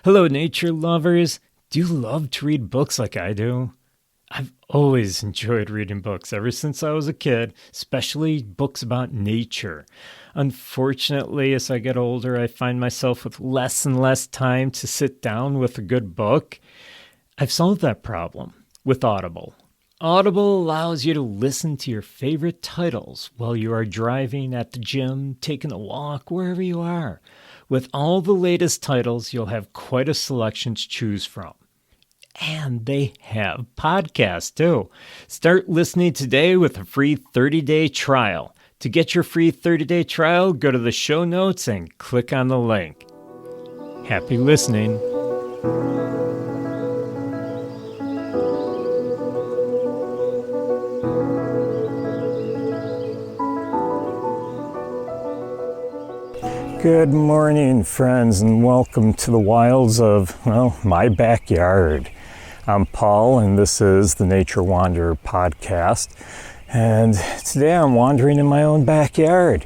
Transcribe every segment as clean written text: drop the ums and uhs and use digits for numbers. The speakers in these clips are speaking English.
Hello, nature lovers. Do you love to read books like I do? I've always enjoyed reading books ever since I was a kid, especially books about nature. Unfortunately, as I get older, I find myself with less and less time to sit down with a good book. I've solved that problem with Audible. Audible allows you to listen to your favorite titles while you are driving, at the gym, taking a walk, wherever you are. With all the latest titles, you'll have quite a selection to choose from. And they have podcasts too. Start listening today with a free 30-day trial. To get your free 30-day trial, go to the show notes and click on the link. Happy listening. Good morning, friends, and welcome to the wilds of, my backyard. I'm Paul, and this is the Nature Wanderer podcast. And today I'm wandering in my own backyard,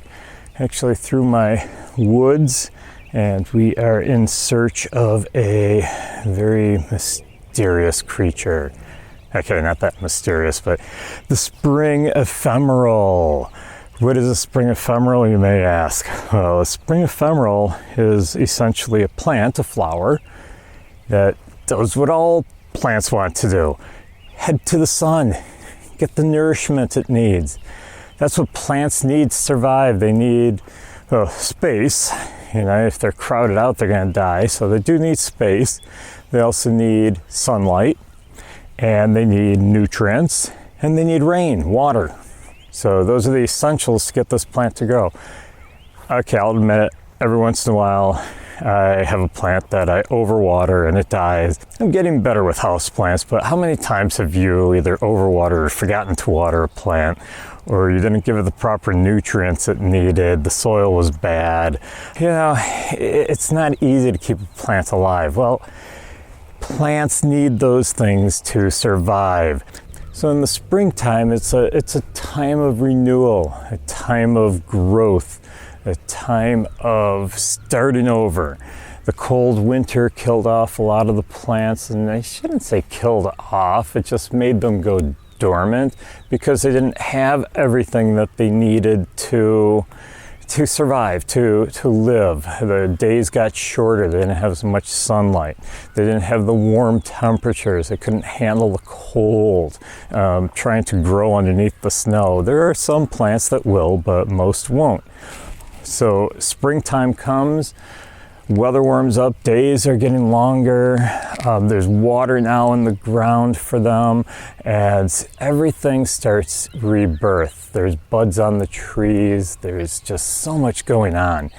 actually through my woods, and we are in search of a very mysterious creature. Okay, not that mysterious, but the spring ephemeral. What is a spring ephemeral, you may ask? Well, a spring ephemeral is essentially a plant, a flower, that does what all plants want to do. Head to the sun, get the nourishment it needs. That's what plants need to survive. They need space. If they're crowded out, they're going to die. So they do need space. They also need sunlight, and they need nutrients, and they need rain, water. So those are the essentials to get this plant to grow. Okay, I'll admit it, every once in a while I have a plant that I overwater and it dies. I'm getting better with houseplants, but how many times have you either overwatered or forgotten to water a plant, or you didn't give it the proper nutrients it needed, the soil was bad? It's not easy to keep a plant alive. Well, plants need those things to survive. So in the springtime, it's a time of renewal, a time of growth, a time of starting over. The cold winter killed off a lot of the plants, and I shouldn't say killed off, it just made them go dormant because they didn't have everything that they needed to survive, to live. The days got shorter, they didn't have as much sunlight, they didn't have the warm temperatures, they couldn't handle the cold, trying to grow underneath the snow. There are some plants that will, but most won't. So springtime comes, weather warms up, days are getting longer, there's water now in the ground for them, and everything starts rebirth. There's buds on the trees, there's just so much going on.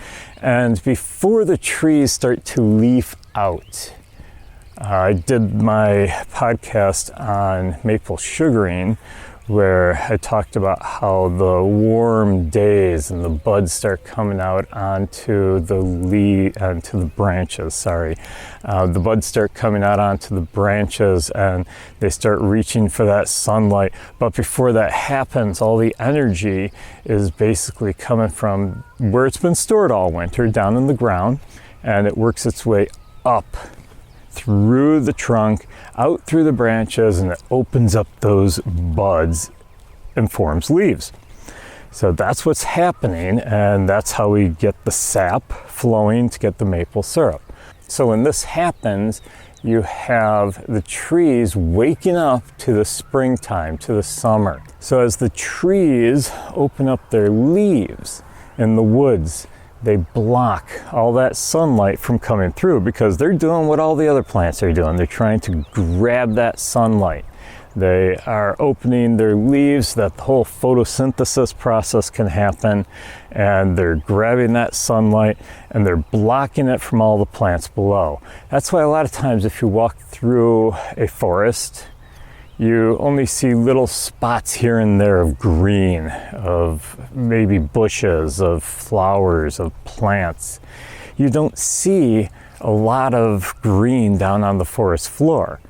And before the trees start to leaf out, I did my podcast on maple sugaring, where I talked about how the warm days and the buds start coming out onto the branches. The buds start coming out onto the branches and they start reaching for that sunlight. But before that happens, all the energy is basically coming from where it's been stored all winter, down in the ground, and it works its way up through the trunk, out through the branches, and it opens up those buds and forms leaves. So that's what's happening, and that's how we get the sap flowing to get the maple syrup. So when this happens, you have the trees waking up to the springtime, to the summer. So as the trees open up their leaves in the woods, they block all that sunlight from coming through because they're doing what all the other plants are doing. They're trying to grab that sunlight. They are opening their leaves so that the whole photosynthesis process can happen, and they're grabbing that sunlight and they're blocking it from all the plants below. That's why a lot of times if you walk through a forest, you only see little spots here and there of green, of maybe bushes, of flowers, of plants. You don't see a lot of green down on the forest floor.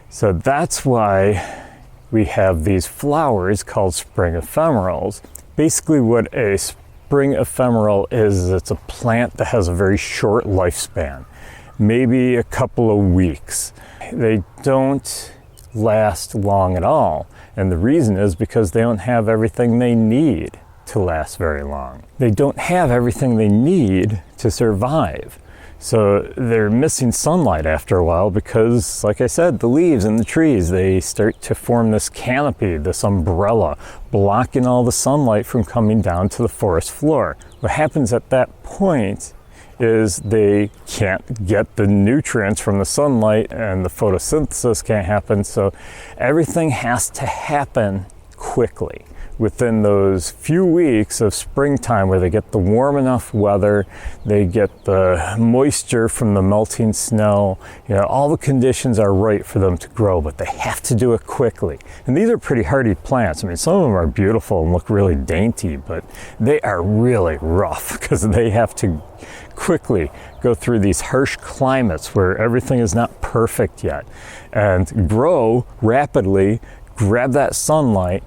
So that's why we have these flowers called spring ephemerals. Basically what a spring ephemeral is it's a plant that has a very short lifespan. maybe a couple of weeks. They don't last long at all. And the reason is because they don't have everything they need to last very long. They don't have everything they need to survive. So they're missing sunlight after a while because, like I said, the leaves and the trees, they start to form this canopy, this umbrella, blocking all the sunlight from coming down to the forest floor. What happens at that point is they can't get the nutrients from the sunlight and the photosynthesis can't happen. So everything has to happen quickly within those few weeks of springtime where they get the warm enough weather, they get the moisture from the melting snow, all the conditions are right for them to grow, but they have to do it quickly. And these are pretty hardy plants. I mean, some of them are beautiful and look really dainty, but they are really rough because they have to quickly go through these harsh climates where everything is not perfect yet and grow rapidly, grab that sunlight,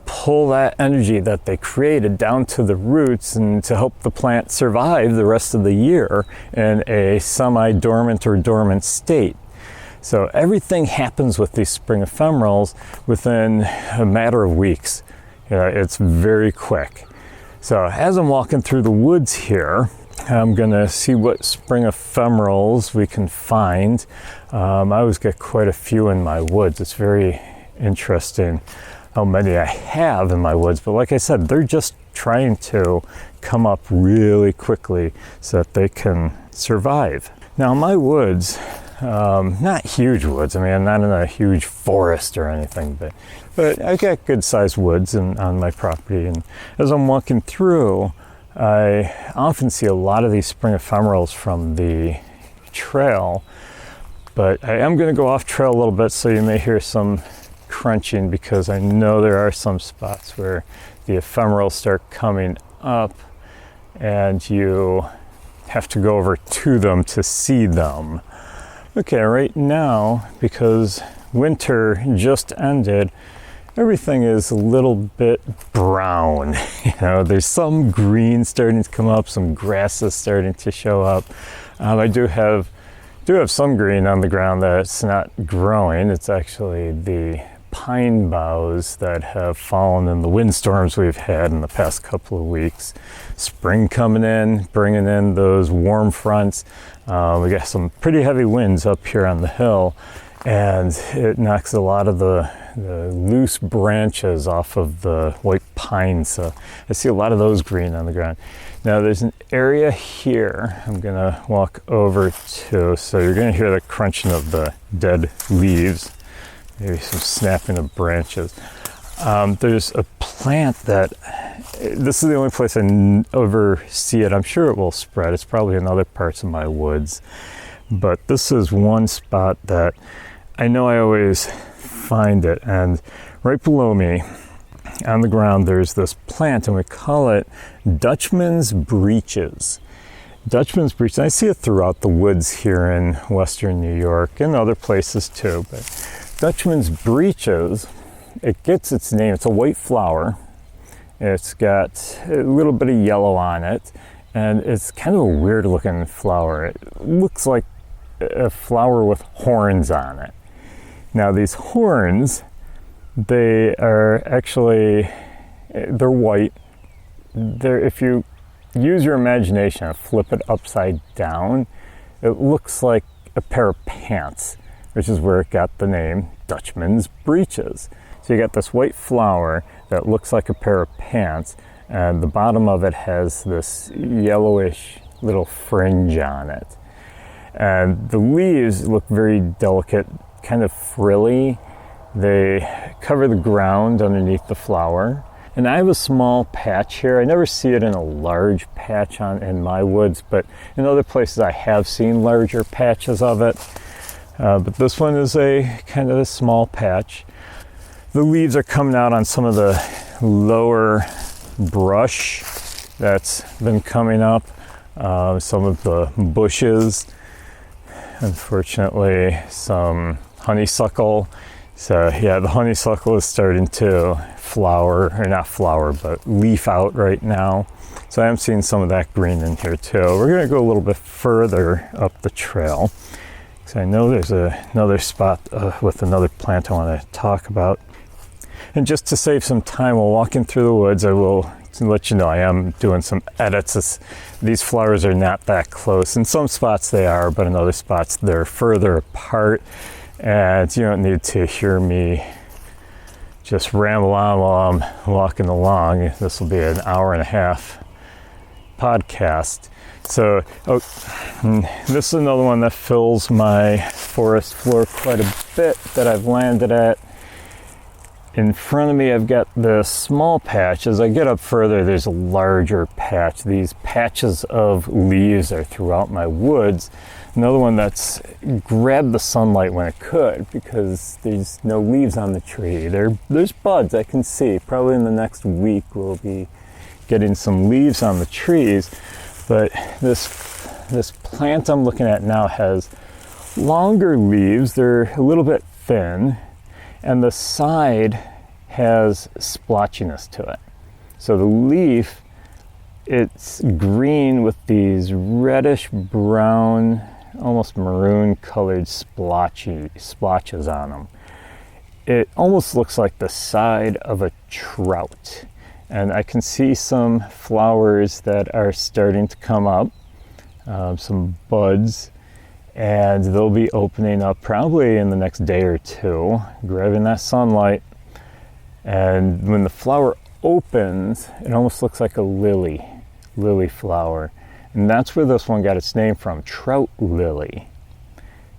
pull that energy that they created down to the roots and to help the plant survive the rest of the year in a semi-dormant or dormant state. So everything happens with these spring ephemerals within a matter of weeks. It's very quick. So as I'm walking through the woods here, I'm gonna see what spring ephemerals we can find. I always get quite a few in my woods. It's very interesting how many I have in my woods, but like I said, they're just trying to come up really quickly so that they can survive. Now my woods, not huge woods, I mean I'm not in a huge forest or anything, but I got good sized woods on my property, and as I'm walking through, I often see a lot of these spring ephemerals from the trail, but I am going to go off trail a little bit, so you may hear some crunching because I know there are some spots where the ephemerals start coming up and you have to go over to them to see them. Okay, right now, because winter just ended, everything is a little bit brown. There's some green starting to come up, some grasses starting to show up. I do have some green on the ground that's not growing. It's actually the pine boughs that have fallen in the windstorms we've had in the past couple of weeks. Spring coming in, bringing in those warm fronts. We got some pretty heavy winds up here on the hill, and it knocks a lot of the loose branches off of the white pine. So I see a lot of those green on the ground. Now there's an area here I'm gonna walk over to, so you're gonna hear the crunching of the dead leaves, maybe some snapping of branches. There's a plant that, this is the only place I ever see it. I'm sure it will spread. It's probably in other parts of my woods. But this is one spot that I know I always find it. And right below me on the ground, there's this plant, and we call it Dutchman's breeches. Dutchman's breeches, I see it throughout the woods here in Western New York and other places too. But Dutchman's breeches, it gets its name, it's a white flower. It's got a little bit of yellow on it, and it's kind of a weird looking flower. It looks like a flower with horns on it. Now these horns, they are actually, they're white. If you use your imagination and flip it upside down, it looks like a pair of pants, which is where it got the name Dutchman's breeches. So you got this white flower that looks like a pair of pants, and the bottom of it has this yellowish little fringe on it. And the leaves look very delicate, kind of frilly. They cover the ground underneath the flower. And I have a small patch here. I never see it in a large patch in my woods, but in other places I have seen larger patches of it. But this one is a kind of a small patch. The leaves are coming out on some of the lower brush that's been coming up, some of the bushes. Unfortunately, some honeysuckle So yeah, the honeysuckle is starting to flower, or not flower, but leaf out right now. So I am seeing some of that green in here too. We're gonna go a little bit further up the trail. So I know there's another spot with another plant I want to talk about. And just to save some time while walking through the woods, I will let you know I am doing some edits. These flowers are not that close. In some spots they are, but in other spots they're further apart. And you don't need to hear me just ramble on while I'm walking along. This will be an hour and a half podcast. So, this is another one that fills my forest floor quite a bit that I've landed at. In front of me, I've got this small patch. As I get up further, there's a larger patch. These patches of leaves are throughout my woods. Another one that's grabbed the sunlight when it could because there's no leaves on the tree. There's buds I can see. Probably in the next week we'll be getting some leaves on the trees. But this plant I'm looking at now has longer leaves. They're a little bit thin, and the side has splotchiness to it. So the leaf, it's green with these reddish brown, almost maroon colored splotches on them. It almost looks like the side of a trout. And I can see some flowers that are starting to come up, some buds, and they'll be opening up probably in the next day or two, grabbing that sunlight. And when the flower opens, it almost looks like a lily flower. And that's where this one got its name from, trout lily.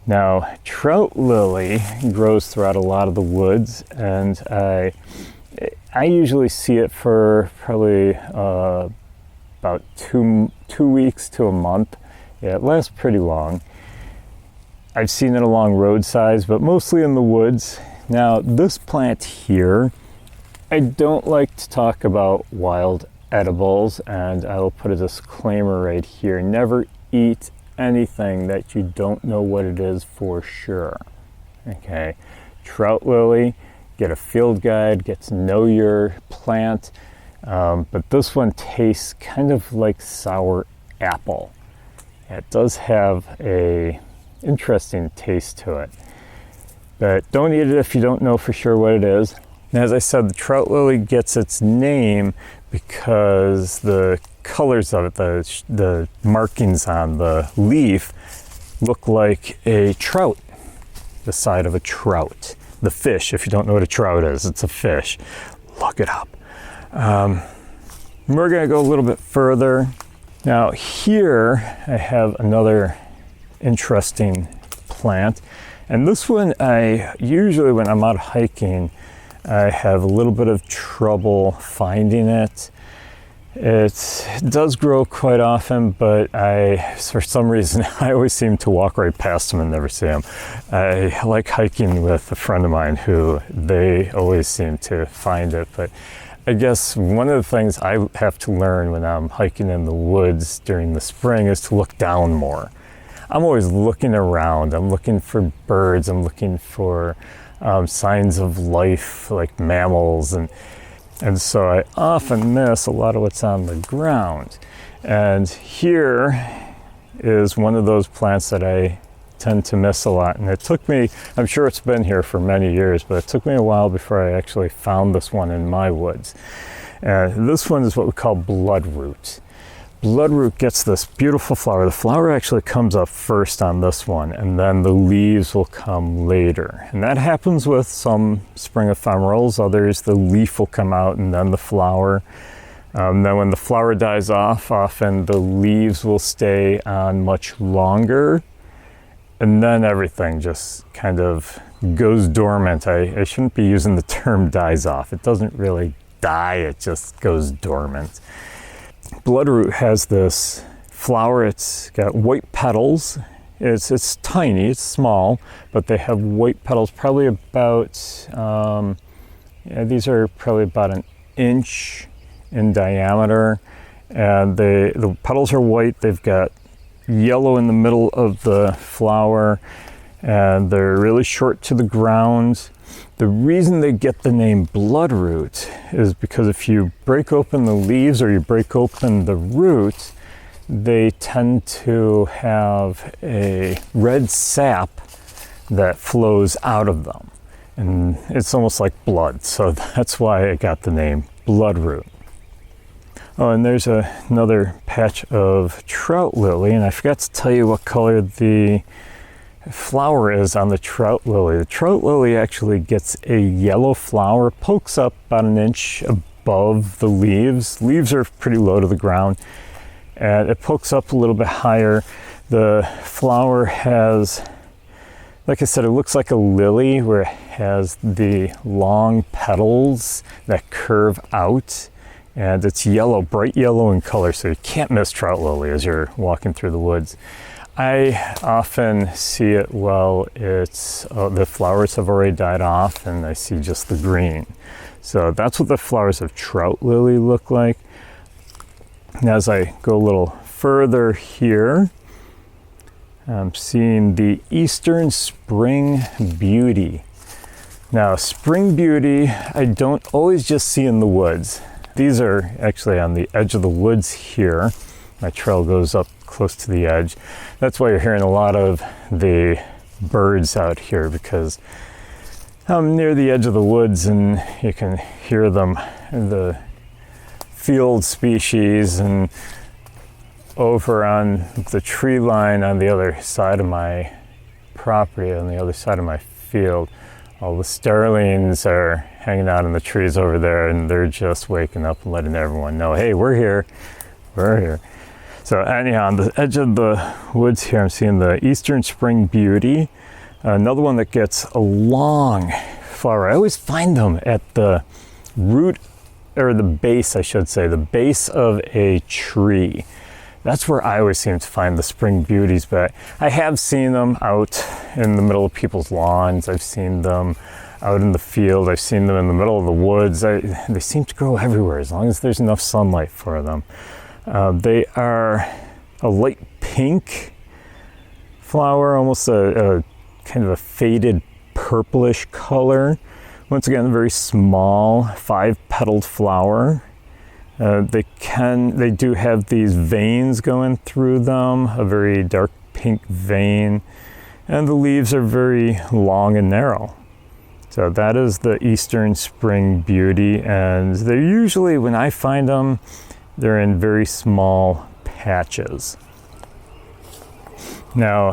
Now, trout lily grows throughout a lot of the woods, and I usually see it for probably about two weeks to a month. Yeah, it lasts pretty long. I've seen it along roadsides, but mostly in the woods. Now, this plant here, I don't like to talk about wild edibles, and I will put a disclaimer right here. Never eat anything that you don't know what it is for sure. Okay, trout lily. Get a field guide, get to know your plant. But this one tastes kind of like sour apple. It does have a interesting taste to it. But don't eat it if you don't know for sure what it is. And as I said, the trout lily gets its name because the colors of it, the markings on the leaf, look like a trout, the side of a trout. The fish, if you don't know what a trout is, it's a fish. Look it up. We're going to go a little bit further. Now here I have another interesting plant. And this one, I usually when I'm out hiking, I have a little bit of trouble finding it. It does grow quite often, but for some reason, I always seem to walk right past them and never see them. I like hiking with a friend of mine who they always seem to find it, but I guess one of the things I have to learn when I'm hiking in the woods during the spring is to look down more. I'm always looking around. I'm looking for birds. I'm looking for signs of life like mammals, and so I often miss a lot of what's on the ground. And here is one of those plants that I tend to miss a lot. And it took me, I'm sure it's been here for many years, but it took me a while before I actually found this one in my woods. This one is what we call bloodroot. Bloodroot gets this beautiful flower. The flower actually comes up first on this one, and then the leaves will come later. And that happens with some spring ephemerals. Others, the leaf will come out and then the flower. Then when the flower dies off, often the leaves will stay on much longer. And then everything just kind of goes dormant. I shouldn't be using the term dies off. It doesn't really die, it just goes dormant. Bloodroot has this flower. It's got white petals. It's tiny, it's small, but they have white petals, probably about, these are probably about an inch in diameter. And the petals are white. They've got yellow in the middle of the flower, and they're really short to the ground. The reason they get the name bloodroot is because if you break open the leaves or you break open the roots, they tend to have a red sap that flows out of them. And it's almost like blood, so that's why I got the name bloodroot. Oh, and there's another patch of trout lily, and I forgot to tell you what color the flower is on the trout lily. The trout lily actually gets a yellow flower, pokes up about an inch above the leaves. Leaves are pretty low to the ground, and it pokes up a little bit higher. The flower has, like I said, it looks like a lily where it has the long petals that curve out, and it's yellow, bright yellow in color, so you can't miss trout lily as you're walking through the woods. I often see it while it's the flowers have already died off and I see just the green. So that's what the flowers of trout lily look like. And as I go a little further here, I'm seeing the Eastern Spring Beauty. Now, Spring Beauty, I don't always just see in the woods. These are actually on the edge of the woods here. My trail goes up close to the edge. That's why you're hearing a lot of the birds out here, because I'm near the edge of the woods and you can hear them, the field species, and over on the tree line on the other side of my property, on the other side of my field, all the starlings are hanging out in the trees over there, and they're just waking up and letting everyone know, hey, we're here, we're here. So anyhow, on the edge of the woods here, I'm seeing the Eastern Spring Beauty. Another one that gets a long flower. I always find them at the root, or the base, I should say, the base of a tree. That's where I always seem to find the Spring Beauties, but I have seen them out in the middle of people's lawns. I've seen them out in the field. I've seen them in the middle of the woods. They seem to grow everywhere as long as there's enough sunlight for them. They are a light pink flower, almost a kind of a faded purplish color. Once again, a very small 5-petaled flower. They do have these veins going through them, a very dark pink vein, and the leaves are very long and narrow. So that is the Eastern Spring Beauty, and they're usually, when I find them, they're in very small patches. Now,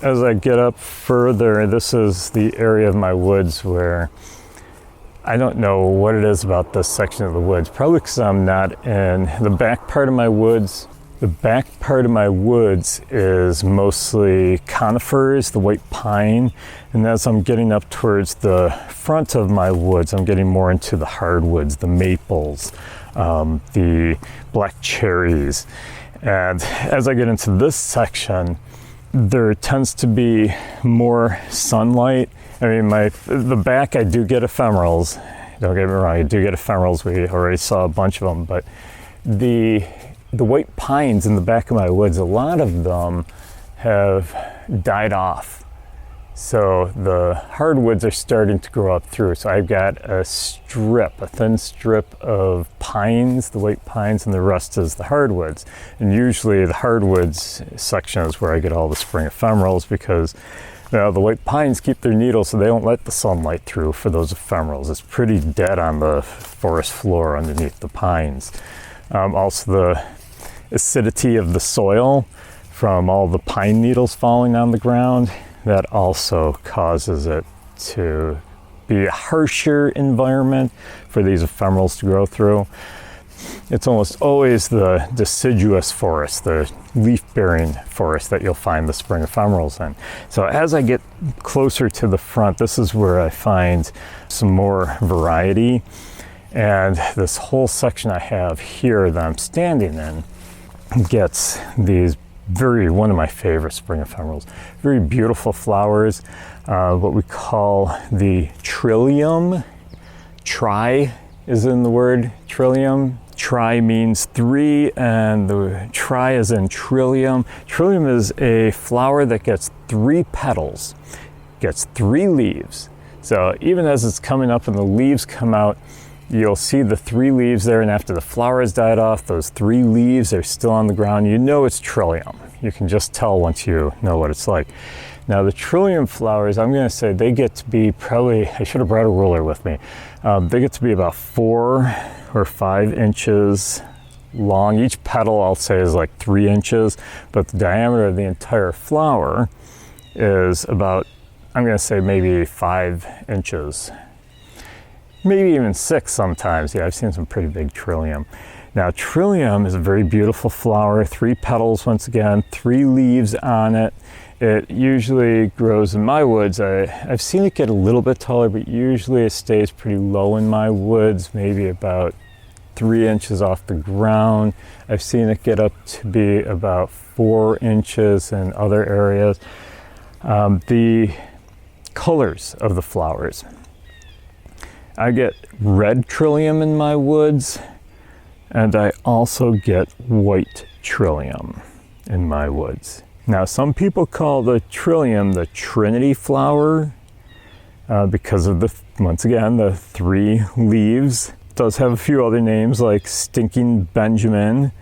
as I get up further, this is the area of my woods where I don't know what it is about this section of the woods. Probably because I'm not in the back part of my woods. The back part of my woods is mostly conifers, the white pine. And as I'm getting up towards the front of my woods, I'm getting more into the hardwoods, the maples, the black cherries. And as I get into this section, there tends to be more sunlight. I mean, the back, I do get ephemerals. Don't get me wrong, I do get ephemerals. We already saw a bunch of them, but the white pines in the back of my woods, a lot of them have died off. So the hardwoods are starting to grow up through. So I've got a thin strip of pines, the white pines, and the rest is the hardwoods. And usually the hardwoods section is where I get all the spring ephemerals, because the white pines keep their needles so they don't let the sunlight through for those ephemerals. It's pretty dead on the forest floor underneath the pines. Also the acidity of the soil from all the pine needles falling on the ground, that also causes it to be a harsher environment for these ephemerals to grow through. It's almost always the deciduous forest, the leaf-bearing forest, that you'll find the spring ephemerals in. So as I get closer to the front, this is where I find some more variety. And this whole section I have here that I'm standing in gets these one of my favorite spring ephemerals. Very beautiful flowers, what we call the trillium. Tri is in the word trillium. Tri means 3, and the tri is in trillium. Trillium is a flower that gets 3 petals, gets 3 leaves. So even as it's coming up and the leaves come out, you'll see the 3 leaves there, and after the flower has died off, those 3 leaves are still on the ground. You know it's trillium. You can just tell once you know what it's like. Now the trillium flowers, I'm going to say they get to be probably, I should have brought a ruler with me, they get to be about 4 or 5 inches long. Each petal I'll say is like 3 inches, but the diameter of the entire flower is about, I'm going to say maybe 5 inches. Maybe even 6 sometimes. Yeah, I've seen some pretty big trillium. Now trillium is a very beautiful flower, 3 petals once again, 3 leaves on it. It usually grows in my woods. I've seen it get a little bit taller, but usually it stays pretty low in my woods, maybe about 3 inches off the ground. I've seen it get up to be about 4 inches in other areas. The colors of the flowers. I get red trillium in my woods, and I also get white trillium in my woods. Now, some people call the trillium the Trinity flower because of once again, the 3 leaves. It does have a few other names like Stinking Benjamin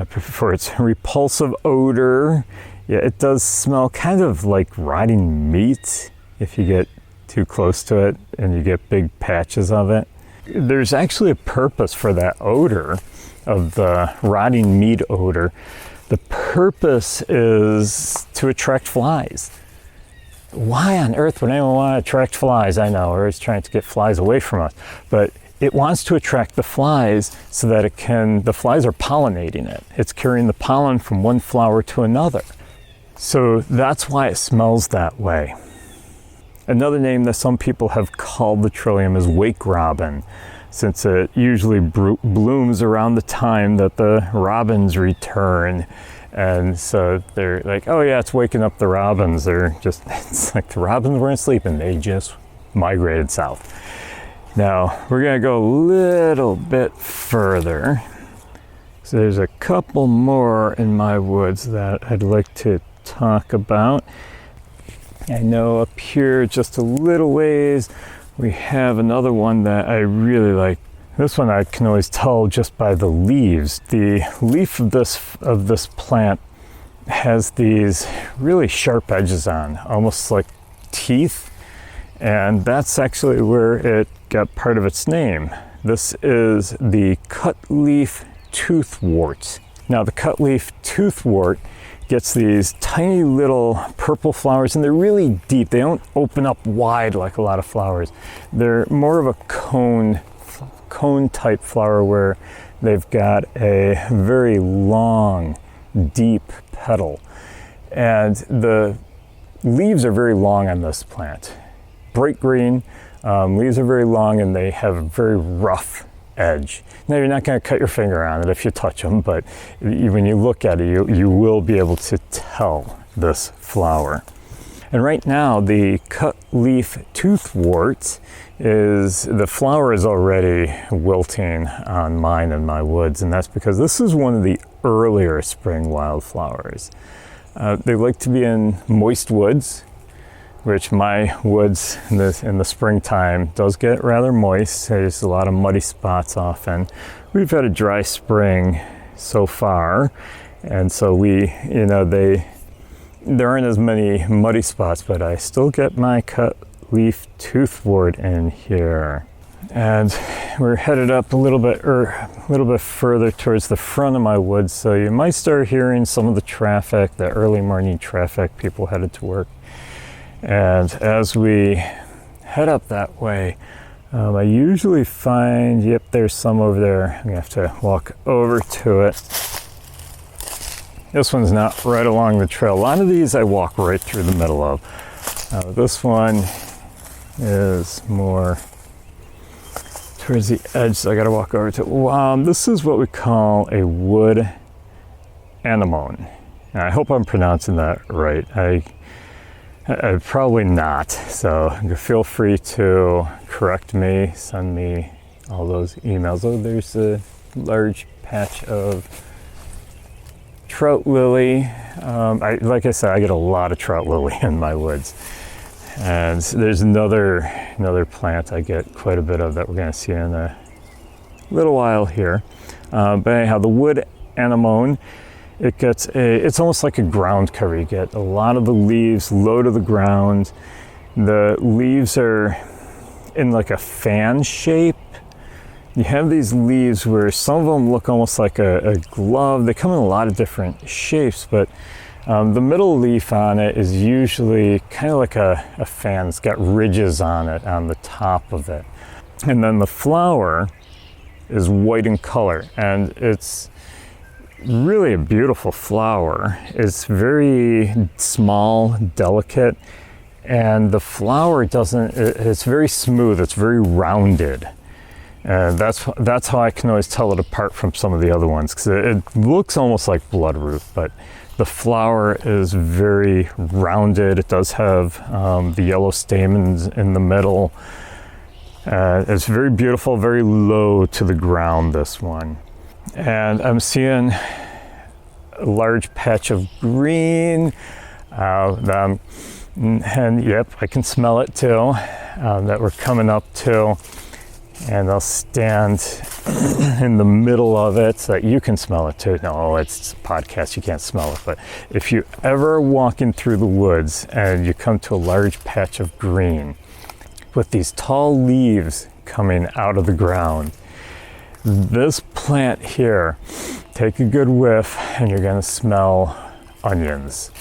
for its repulsive odor. Yeah, it does smell kind of like rotting meat if you get too close to it and you get big patches of it. There's actually a purpose for that odor of the rotting meat odor. The purpose is to attract flies. Why on earth would anyone want to attract flies? I know, we're always trying to get flies away from us, but it wants to attract the flies so that the flies are pollinating it. It's carrying the pollen from one flower to another. So that's why it smells that way. Another name that some people have called the trillium is wake robin, since it usually blooms around the time that the robins return. And so they're like, oh yeah, it's waking up the robins. It's like the robins weren't sleeping, they just migrated south. Now, we're gonna go a little bit further. So there's a couple more in my woods that I'd like to talk about. I know up here just a little ways we have another one that I really like. This one I can always tell just by the leaves. The leaf of this plant has these really sharp edges on, almost like teeth, and that's actually where it got part of its name. This is the cutleaf toothwort. Now the cutleaf toothwort gets these tiny little purple flowers, and they're really deep. They don't open up wide like a lot of flowers. They're more of a cone type flower where they've got a very long, deep petal. And the leaves are very long on this plant. Bright green, leaves are very long, and they have a very rough edge. Now you're not going to cut your finger on it if you touch them, but when you look at it, you will be able to tell this flower. And right now the cut leaf toothwort the flower is already wilting on mine in my woods, and that's because this is one of the earlier spring wildflowers. They like to be in moist woods, which my woods in the springtime does get rather moist. There's a lot of muddy spots often. We've had a dry spring so far, and so there aren't as many muddy spots, but I still get my cut leaf toothwort in here. And we're headed up a little bit further towards the front of my woods, so you might start hearing some of the traffic, the early morning traffic, people headed to work. And as we head up that way, I usually find, yep, there's some over there. I'm gonna have to walk over to it. This one's not right along the trail. A lot of these I walk right through the middle of. This one is more towards the edge, so I gotta walk over to it. This is what we call a wood anemone. I hope I'm pronouncing that right. Probably not, so feel free to correct me, send me all those emails. Oh, there's a large patch of trout lily. Like I said, I get a lot of trout lily in my woods. And there's another plant I get quite a bit of that we're going to see in a little while here. But anyhow, the wood anemone, it's almost like a ground cover. You get a lot of the leaves low to the ground. The leaves are in like a fan shape. You have these leaves where some of them look almost like a glove. They come in a lot of different shapes, but the middle leaf on it is usually kind of like a fan. It's got ridges on it, on the top of it. And then the flower is white in color, and it's really a beautiful flower. It's very small, delicate, and the flower it's very smooth, it's very rounded. And that's how I can always tell it apart from some of the other ones, because it looks almost like bloodroot, but the flower is very rounded. It does have the yellow stamens in the middle. It's very beautiful, very low to the ground, this one. And I'm seeing a large patch of green. And yep, I can smell it too, that we're coming up to. And I'll stand in the middle of it so that you can smell it too. No, it's a podcast, you can't smell it. But if you ever walking through the woods and you come to a large patch of green with these tall leaves coming out of the ground, this plant here, take a good whiff and you're gonna smell onions.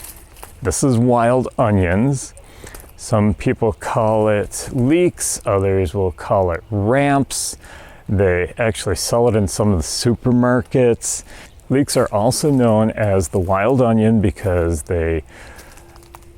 This is wild onions. Some people call it leeks, others will call it ramps. They actually sell it in some of the supermarkets. Leeks are also known as the wild onion because they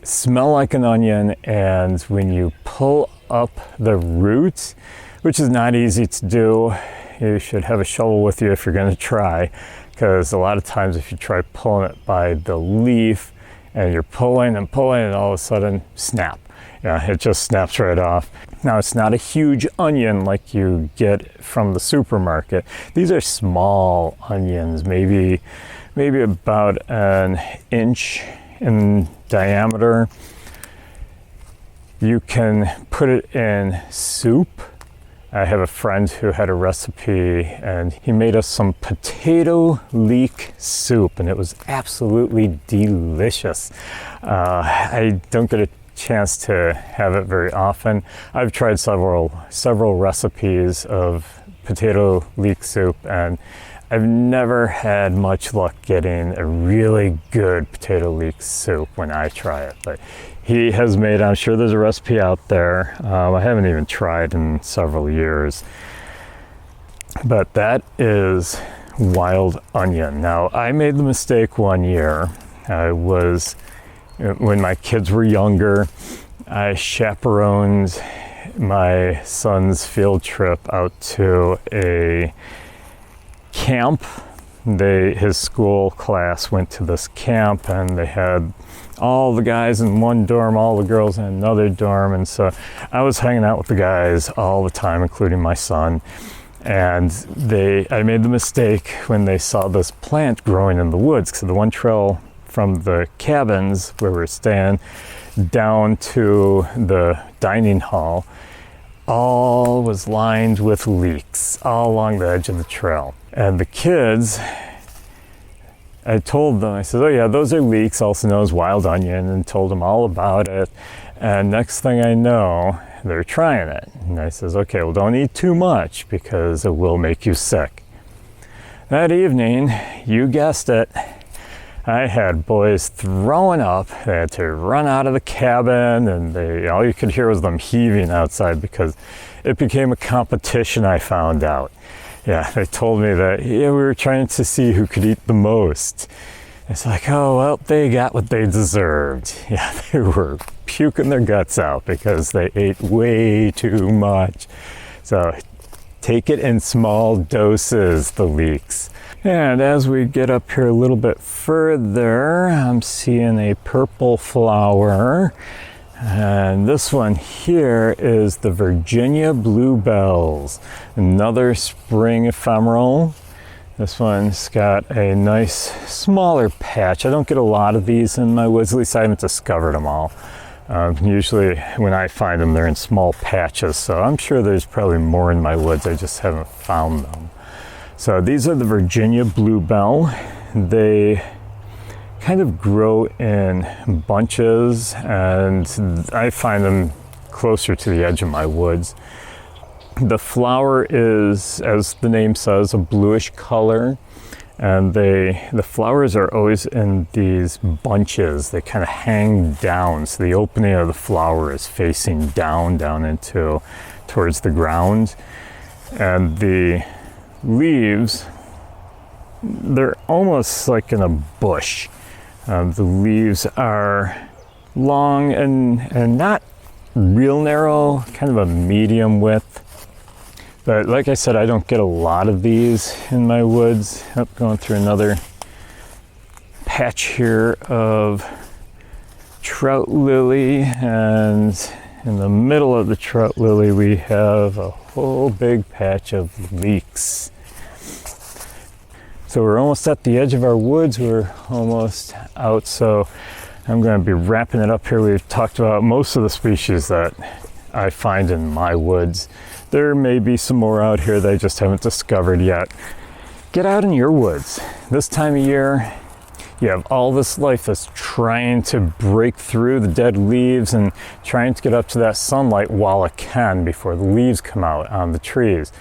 smell like an onion, and when you pull up the roots, which is not easy to do, you should have a shovel with you if you're going to try, because a lot of times if you try pulling it by the leaf and you're pulling and pulling and all of a sudden snap. Yeah, it just snaps right off. Now, it's not a huge onion like you get from the supermarket. These are small onions, maybe about an inch in diameter. You can put it in soup. I have a friend who had a recipe and he made us some potato leek soup, and it was absolutely delicious. I don't get a chance to have it very often. I've tried several recipes of potato leek soup, and I've never had much luck getting a really good potato leek soup when I try it. But he has made, I'm sure there's a recipe out there. I haven't even tried in several years. But that is wild onion. Now, I made the mistake one year. When my kids were younger, I chaperoned my son's field trip out to a camp. His school class went to this camp, and they had all the guys in one dorm, all the girls in another dorm. And so I was hanging out with the guys all the time, including my son. And I made the mistake when they saw this plant growing in the woods, because the one trail from the cabins where we're staying down to the dining hall all was lined with leeks all along the edge of the trail. And the kids, I told them, I said, oh yeah, those are leeks, also known as wild onion, and told them all about it. And next thing I know, they're trying it. And I says, okay, well, don't eat too much because it will make you sick. That evening, you guessed it, I had boys throwing up. They had to run out of the cabin, and all you could hear was them heaving outside because it became a competition, I found out. Yeah, they told me that, yeah, we were trying to see who could eat the most. It's like, oh, well, they got what they deserved. Yeah, they were puking their guts out because they ate way too much. So take it in small doses, the leeks. And as we get up here a little bit further, I'm seeing a purple flower. And this one here is the Virginia bluebells, another spring ephemeral. This one's got a nice smaller patch. I don't get a lot of these in my woods, at least I haven't discovered them all. Usually when I find them, they're in small patches, so I'm sure there's probably more in my woods. I just haven't found them. So these are the Virginia bluebell. They kind of grow in bunches, and I find them closer to the edge of my woods. The flower is, as the name says, a bluish color, and the flowers are always in these bunches. They kind of hang down, so the opening of the flower is facing down into towards the ground, and the leaves, they're almost like in a bush. The leaves are long and not real narrow, kind of a medium width. But like I said, I don't get a lot of these in my woods. I'm going through another patch here of trout lily, and in the middle of the trout lily we have a whole big patch of leeks. So we're almost at the edge of our woods. We're almost out, so I'm going to be wrapping it up here. We've talked about most of the species that I find in my woods. There may be some more out here that I just haven't discovered yet. Get out in your woods. This time of year, you have all this life that's trying to break through the dead leaves and trying to get up to that sunlight while it can before the leaves come out on the trees.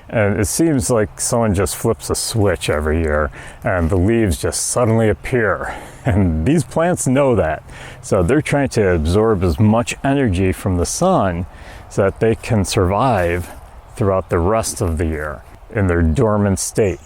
And it seems like someone just flips a switch every year and the leaves just suddenly appear. And these plants know that. So they're trying to absorb as much energy from the sun so that they can survive throughout the rest of the year in their dormant state.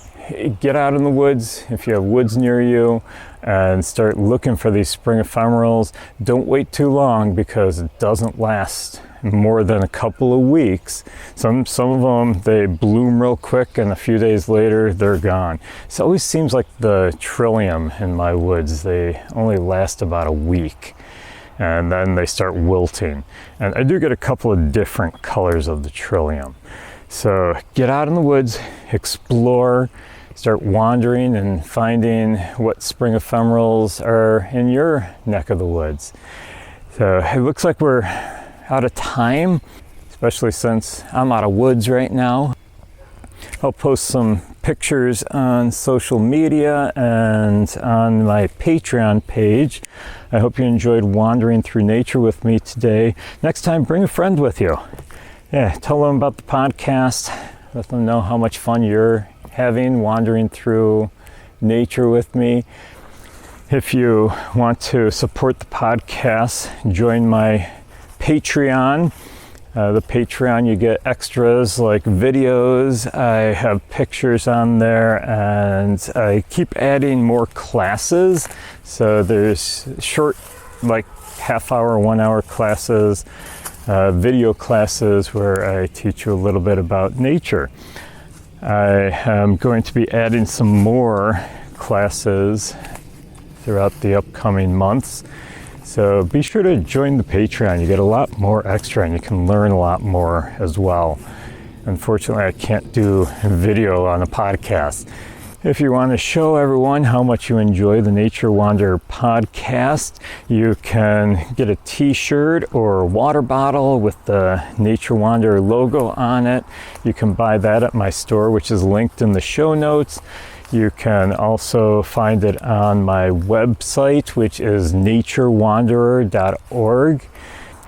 Get out in the woods if you have woods near you and start looking for these spring ephemerals. Don't wait too long because it doesn't last more than a couple of weeks. Some of them, they bloom real quick and a few days later they're gone. It always seems like the trillium in my woods, they only last about a week and then they start wilting. And I do get a couple of different colors of the trillium. So get out in the woods, explore, start wandering and finding what spring ephemerals are in your neck of the woods. So it looks like we're out of time, especially since I'm out of woods right now. I'll post some pictures on social media and on my Patreon page. I hope you enjoyed wandering through nature with me today. Next time, bring a friend with you. Yeah, tell them about the podcast. Let them know how much fun you're having wandering through nature with me. If you want to support the podcast, join my Patreon. The Patreon, you get extras like videos. I have pictures on there, and I keep adding more classes. So there's short, like half-hour, 1-hour classes, video classes where I teach you a little bit about nature. I am going to be adding some more classes throughout the upcoming months. So be sure to join the Patreon. You get a lot more extra and you can learn a lot more as well. Unfortunately, I can't do video on a podcast. If you want to show everyone how much you enjoy the Nature Wanderer podcast, you can get a t-shirt or a water bottle with the Nature Wanderer logo on it. You can buy that at my store, which is linked in the show notes. You can also find it on my website, which is naturewanderer.org.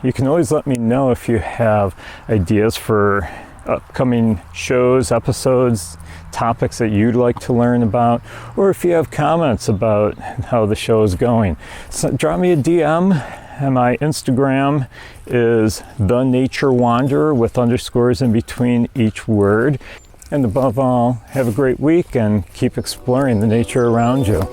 You can always let me know if you have ideas for upcoming shows, episodes, topics that you'd like to learn about, or if you have comments about how the show is going. So drop me a DM, and my Instagram is The Nature Wanderer with underscores in between each word. And above all, have a great week and keep exploring the nature around you.